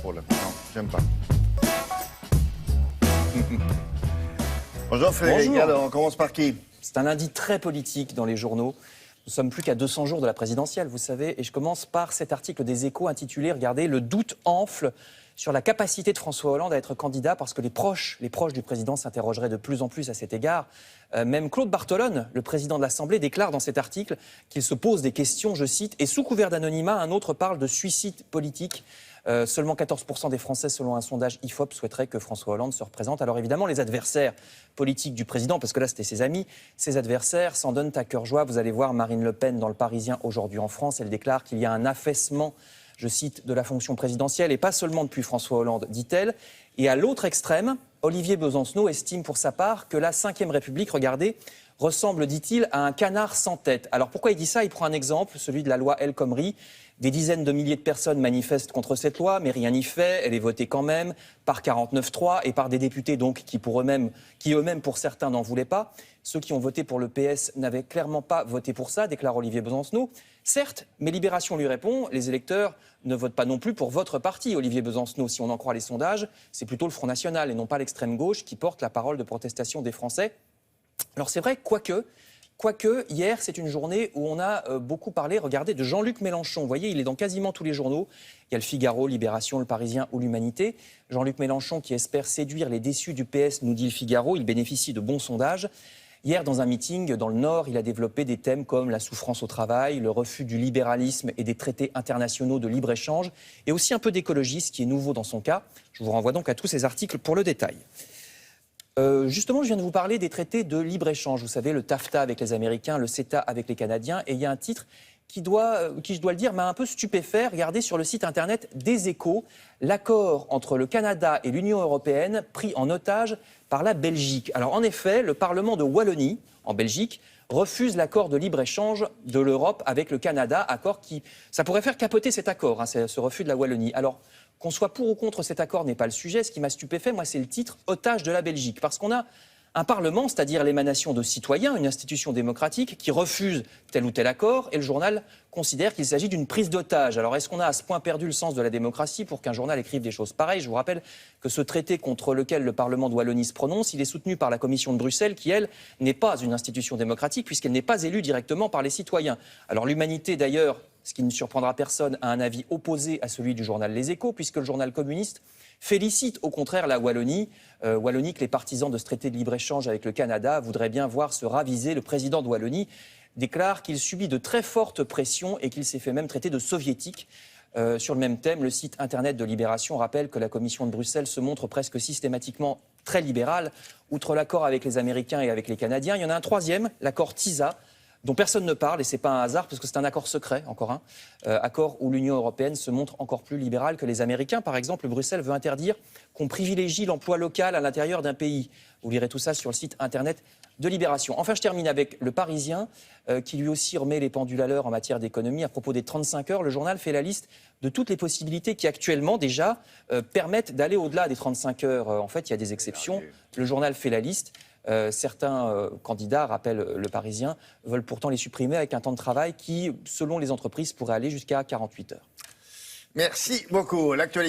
Paul. Non, j'aime pas. Bonjour Frédéric, Bonjour. alors on commence par qui? C'est un lundi très politique dans les journaux. Nous sommes plus qu'à 200 jours de la présidentielle, vous savez, et je commence par cet article des Échos intitulé « Regardez, le doute enfle sur la capacité de François Hollande à être candidat » parce que les proches du président s'interrogeraient de plus en plus à cet égard. Même Claude Barthelone, le président de l'Assemblée, déclare dans cet article qu'il se pose des questions, je cite, « et sous couvert d'anonymat, un autre parle de suicide politique ». Seulement 14% des Français, selon un sondage IFOP, souhaiteraient que François Hollande se représente. Alors évidemment, les adversaires politiques du président, parce que là c'était ses amis, ses adversaires s'en donnent à cœur joie. Vous allez voir Marine Le Pen dans Le Parisien aujourd'hui en France. Elle déclare qu'il y a un affaissement, je cite, de la fonction présidentielle, et pas seulement depuis François Hollande, dit-elle. Et à l'autre extrême, Olivier Besancenot estime pour sa part que la Ve République, regardez, ressemble, dit-il, à un canard sans tête. Alors pourquoi il dit ça? Il prend un exemple, celui de la loi El Khomri. Des dizaines de milliers de personnes manifestent contre cette loi, mais rien n'y fait. Elle est votée quand même par 49-3 et par des députés donc qui eux-mêmes pour certains n'en voulaient pas. Ceux qui ont voté pour le PS n'avaient clairement pas voté pour ça, déclare Olivier Besancenot. Certes, mais Libération lui répond, les électeurs ne votent pas non plus pour votre parti, Olivier Besancenot. Si on en croit les sondages, c'est plutôt le Front National et non pas l'extrême gauche qui porte la parole de protestation des Français. Alors c'est vrai, quoique, hier, c'est une journée où on a beaucoup parlé, regardez, de Jean-Luc Mélenchon. Vous voyez, il est dans quasiment tous les journaux. Il y a le Figaro, Libération, Le Parisien ou l'Humanité. Jean-Luc Mélenchon qui espère séduire les déçus du PS, nous dit le Figaro. Il bénéficie de bons sondages. Hier, dans un meeting dans le Nord, il a développé des thèmes comme la souffrance au travail, le refus du libéralisme et des traités internationaux de libre-échange, et aussi un peu d'écologie, ce qui est nouveau dans son cas. Je vous renvoie donc à tous ces articles pour le détail. Justement, je viens de vous parler des traités de libre-échange. Vous savez, le TAFTA avec les Américains, le CETA avec les Canadiens. Et il y a un titre qui, je dois le dire, m'a un peu stupéfait. Regardez sur le site internet des Échos, l'accord entre le Canada et l'Union européenne pris en otage par la Belgique. Alors en effet, le Parlement de Wallonie, en Belgique, refuse l'accord de libre-échange de l'Europe avec le Canada, accord qui... Ça pourrait faire capoter cet accord, hein, ce refus de la Wallonie. Alors, qu'on soit pour ou contre cet accord n'est pas le sujet. Ce qui m'a stupéfait, moi, c'est le titre « Otage de la Belgique ». Parce qu'on a un Parlement, c'est-à-dire l'émanation de citoyens, une institution démocratique, qui refuse tel ou tel accord, et le journal considère qu'il s'agit d'une prise d'otage. Alors est-ce qu'on a à ce point perdu le sens de la démocratie pour qu'un journal écrive des choses pareilles? Je vous rappelle que ce traité contre lequel le Parlement de Wallonie se prononce, il est soutenu par la Commission de Bruxelles, qui, elle, n'est pas une institution démocratique, puisqu'elle n'est pas élue directement par les citoyens. Alors l'Humanité, d'ailleurs, ce qui ne surprendra personne, a un avis opposé à celui du journal Les Échos, puisque le journal communiste félicite au contraire la Wallonie. Wallonie que les partisans de ce traité de libre-échange avec le Canada voudraient bien voir se raviser. Le président de Wallonie déclare qu'il subit de très fortes pressions et qu'il s'est fait même traiter de soviétique. Sur le même thème, le site internet de Libération rappelle que la Commission de Bruxelles se montre presque systématiquement très libérale. Outre l'accord avec les Américains et avec les Canadiens, il y en a un troisième, l'accord TISA, dont personne ne parle, et ce n'est pas un hasard, parce que c'est un accord secret, encore un, accord où l'Union européenne se montre encore plus libérale que les Américains. Par exemple, Bruxelles veut interdire qu'on privilégie l'emploi local à l'intérieur d'un pays. Vous lirez tout ça sur le site internet de Libération. Enfin, je termine avec Le Parisien, qui lui aussi remet les pendules à l'heure en matière d'économie. À propos des 35 heures, le journal fait la liste de toutes les possibilités qui actuellement déjà permettent d'aller au-delà des 35 heures. En fait, il y a des exceptions. Le journal fait la liste. Certains candidats, rappelle Le Parisien, veulent pourtant les supprimer avec un temps de travail qui, selon les entreprises, pourrait aller jusqu'à 48 heures. Merci beaucoup. L'actualité.